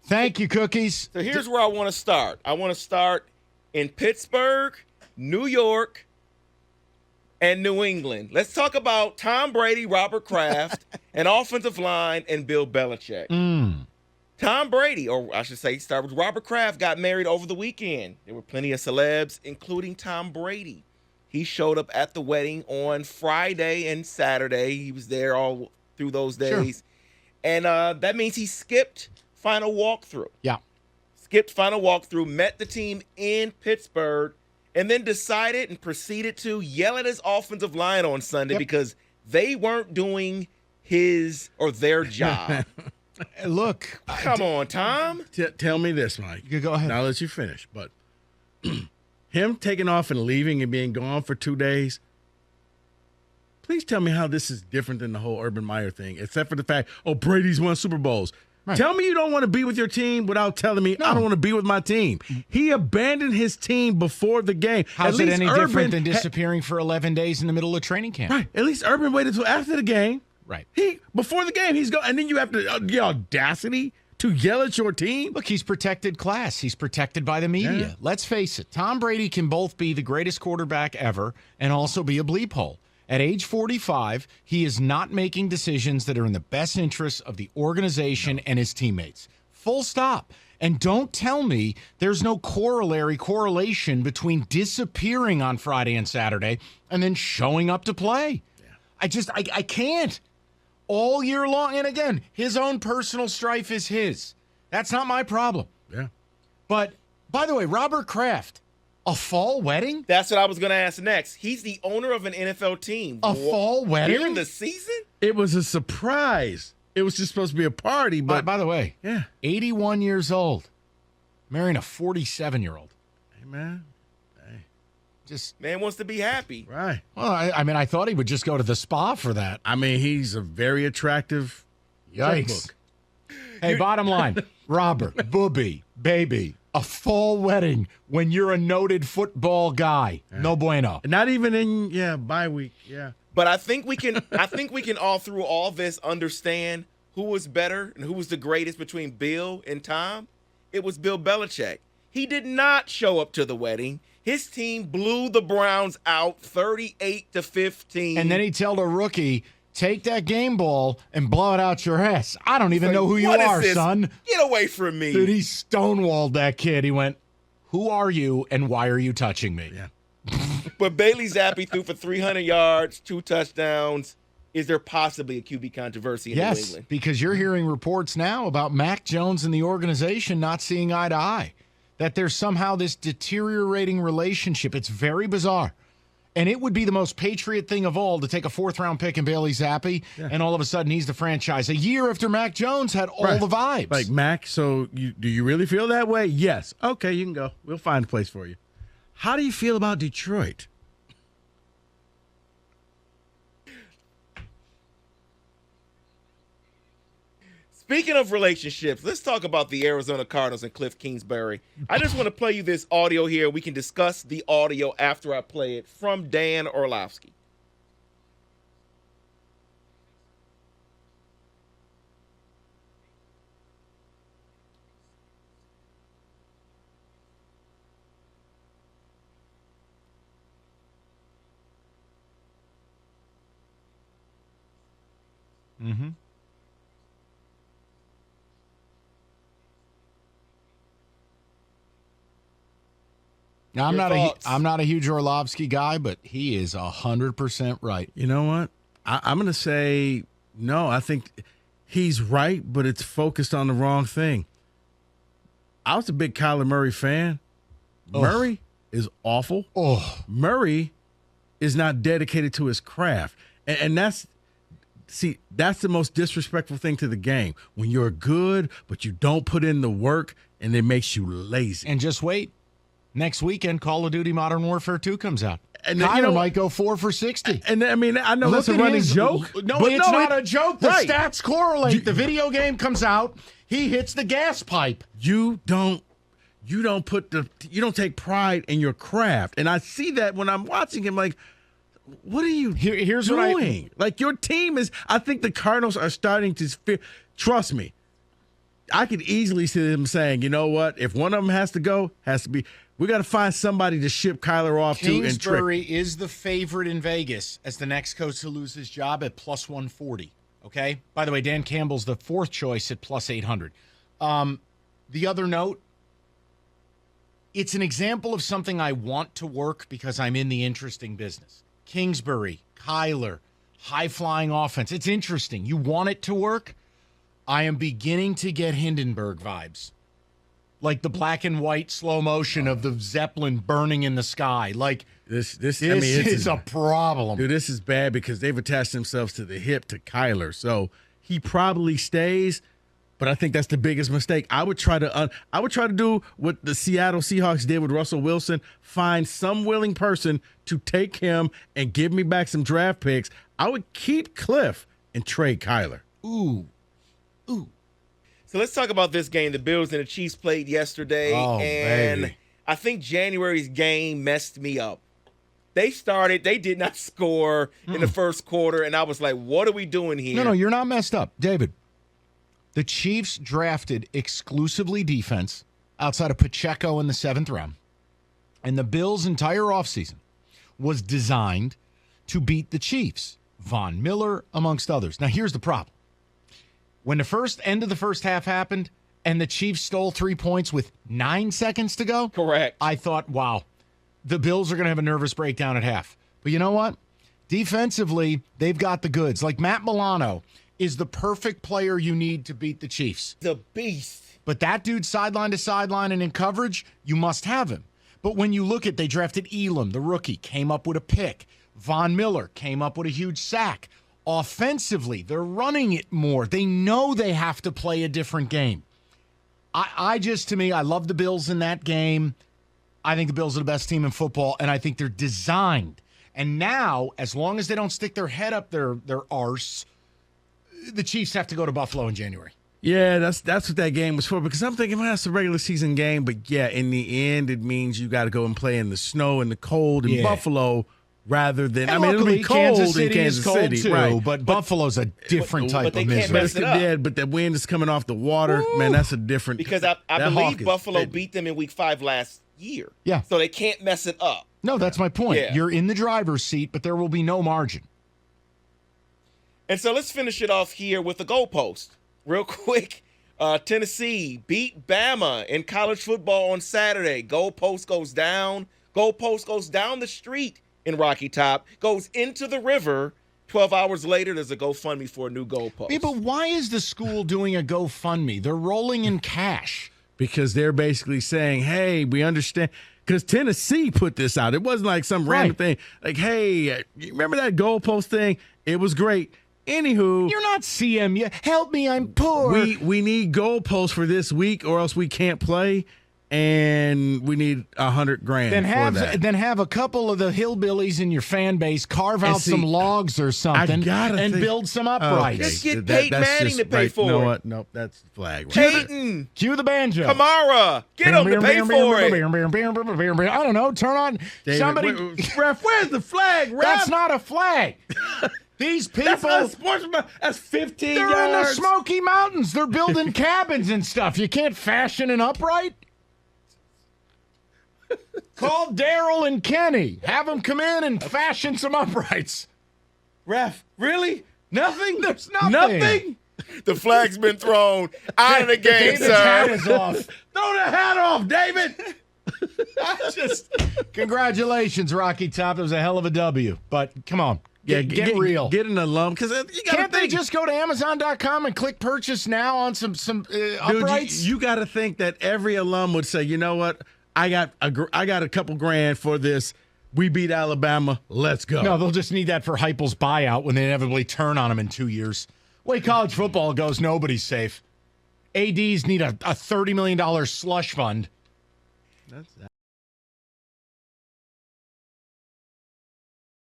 Thank you, Cookies. So here's where I want to start. I want to start in Pittsburgh, New York, and New England. Let's talk about Tom Brady, Robert Kraft, an offensive line, and Bill Belichick. Tom Brady, or I should say, start with Robert Kraft, got married over the weekend. There were plenty of celebs, including Tom Brady. He showed up at the wedding on Friday and Saturday. He was there all through those days. Sure. And that means he skipped final walkthrough. Yeah. Skipped final walkthrough, met the team in Pittsburgh, and then decided and proceeded to yell at his offensive line on Sunday because they weren't doing his or their job. Look. Come on, Tom. Tell me this, Mike. You go ahead. Now I'll let you finish. But him taking off and leaving and being gone for 2 days, please tell me how this is different than the whole Urban Meyer thing, except for the fact, Brady's won Super Bowls. Right. Tell me you don't want to be with your team without telling me I don't want to be with my team. He abandoned his team before the game. How's it any different than disappearing for 11 days in the middle of training camp? Right. At least Urban waited until after the game. Right. Before the game, he's going, and then you have the audacity to yell at your team. Look, he's protected class. He's protected by the media. Yeah. Let's face it. Tom Brady can both be the greatest quarterback ever and also be a bleep hole. At age 45, he is not making decisions that are in the best interests of the organization and his teammates. Full stop. And don't tell me there's no correlation between disappearing on Friday and Saturday and then showing up to play. Yeah. I can't. All year long. And again, his own personal strife is his. That's not my problem. Yeah. But, by the way, Robert Kraft. A fall wedding? That's what I was going to ask next. He's the owner of an NFL team. A fall wedding? During the season? It was a surprise. It was just supposed to be a party, but... By the way, 81 years old. Marrying a 47-year-old. Hey, man. Man wants to be happy. Right. Well, I thought he would just go to the spa for that. I mean, he's a very attractive... Yikes. Hey, bottom line. Robert, Booby, baby... A fall wedding when you're a noted football guy. Yeah. No bueno. Not even in, bye week. Yeah. But I think we can all through all this understand who was better and who was the greatest between Bill and Tom. It was Bill Belichick. He did not show up to the wedding. His team blew the Browns out 38-15. And then he told a rookie, take that game ball and blow it out your ass. I don't even know who you are, son. Get away from me. Dude, he stonewalled that kid. He went, who are you and why are you touching me? Yeah. But Bailey Zappi threw for 300 yards, 2 touchdowns. Is there possibly a QB controversy in New England? Yes, because you're hearing reports now about Mac Jones and the organization not seeing eye to eye, that there's somehow this deteriorating relationship. It's very bizarre. And it would be the most Patriot thing of all to take a 4th-round pick in Bailey Zappi, and all of a sudden he's the franchise. A year after Mac Jones had all the vibes. Like, Mac, so do you really feel that way? Yes. Okay, you can go. We'll find a place for you. How do you feel about Detroit? Speaking of relationships, let's talk about the Arizona Cardinals and Cliff Kingsbury. I just want to play you this audio here. We can discuss the audio after I play it from Dan Orlovsky. Mm-hmm. Now, I'm not a huge Orlovsky guy, but he is 100% right. You know what? I'm going to say no. I think he's right, but it's focused on the wrong thing. I was a big Kyler Murray fan. Murray is awful. Murray is not dedicated to his craft. And that's the most disrespectful thing to the game. When you're good, but you don't put in the work, and it makes you lazy. And just wait. Next weekend, Call of Duty Modern Warfare 2 comes out. And Kyler might go 4 for 60. And I mean, I know that's a running joke. No, it's not a joke. The stats correlate. The video game comes out. He hits the gas pipe. You don't take pride in your craft. And I see that when I'm watching him, like, what are you doing? Like, your team is, I think the Cardinals are starting to trust me. I could easily see them saying, you know what? If one of them has to go, we got to find somebody to ship Kyler off to. And Kingsbury is the favorite in Vegas as the next coach to lose his job at plus 140. Okay. By the way, Dan Campbell's the fourth choice at plus 800. The other note, it's an example of something I want to work because I'm in the interesting business. Kingsbury, Kyler, high-flying offense. It's interesting. You want it to work? I am beginning to get Hindenburg vibes. Like the black and white slow motion of the Zeppelin burning in the sky. Like this is a problem. Dude, this is bad because they've attached themselves to the hip to Kyler. So he probably stays, but I think that's the biggest mistake. I would try to do what the Seattle Seahawks did with Russell Wilson, find some willing person to take him and give me back some draft picks. I would keep Cliff and trade Kyler. Ooh. So let's talk about this game. The Bills and the Chiefs played yesterday, and baby. I think January's game messed me up. They did not score in the first quarter, and I was like, what are we doing here? No, you're not messed up. David, the Chiefs drafted exclusively defense outside of Pacheco in the 7th round, and the Bills' entire offseason was designed to beat the Chiefs, Von Miller, amongst others. Now, here's the problem. When the end of the first half happened and the Chiefs stole 3 points with 9 seconds to go, correct, I thought, wow, the Bills are going to have a nervous breakdown at half. But you know what? Defensively, they've got the goods. Like Matt Milano is the perfect player you need to beat the Chiefs. The beast. But that dude sideline to sideline and in coverage, you must have him. But when you look at, they drafted Elam, the rookie, came up with a pick. Von Miller came up with a huge sack. Offensively, they're running it more. They know they have to play a different game. To me, I love the Bills in that game. I think the Bills are the best team in football, and I think they're designed. And now, as long as they don't stick their head up their arse, the Chiefs have to go to Buffalo in January. Yeah, that's what that game was for. Because I'm thinking, well, it's a regular season game, but yeah, in the end, it means you got to go and play in the snow and the cold in Buffalo. Rather than, and it'll be cold Kansas in City Kansas City, too, right? But Buffalo's a different type of misery. But the wind is coming off the water. Woo! Man, that's a different. Because I believe Buffalo beat them in Week 5 last year. Yeah. So they can't mess it up. No, that's my point. Yeah. You're in the driver's seat, but there will be no margin. And so let's finish it off here with the goalpost. Real quick, Tennessee beat Bama in college football on Saturday. Goalpost goes down. Goalpost goes down the street in Rocky Top, goes into the river. 12 hours later, there's a GoFundMe for a new goalpost. Yeah, but why is the school doing a GoFundMe? They're rolling in cash. Because they're basically saying, hey, we understand. Because Tennessee put this out. It wasn't like some random thing. Like, hey, you remember that goalpost thing? It was great. Anywho. You're not CMU. Help me, I'm poor. We need goalposts for this week or else we can't play. And we need $100,000. Then have a couple of the hillbillies in your fan base carve out some logs or something and build some uprights. Okay. Just get Peyton Manning to pay for it. You know what? Nope, that's the flag. Right? Peyton, cue the banjo. Kamara, get them to pay for it. I don't know. Turn on somebody. Ref, where's the flag? Ref? That's not a flag. These people. That's not a sportsman. That's 15 They're yards. in the Smoky Mountains. They're building cabins and stuff. You can't fashion an upright. Call Daryl and Kenny. Have them come in and fashion some uprights. Ref, really? Nothing? There's nothing. Nothing? The flag's been thrown out of the game, David's hat is off. Throw the hat off, David. Congratulations, Rocky Top. It was a hell of a W. But come on. Get real. Get an alum. Because can't they just go to Amazon.com and click purchase now on some uprights? You got to think that every alum would say, you know what? I got a couple grand for this. We beat Alabama. Let's go. No, they'll just need that for Heupel's buyout when they inevitably turn on him in 2 years. The way college football goes, nobody's safe. ADs need a $30 million slush fund. That's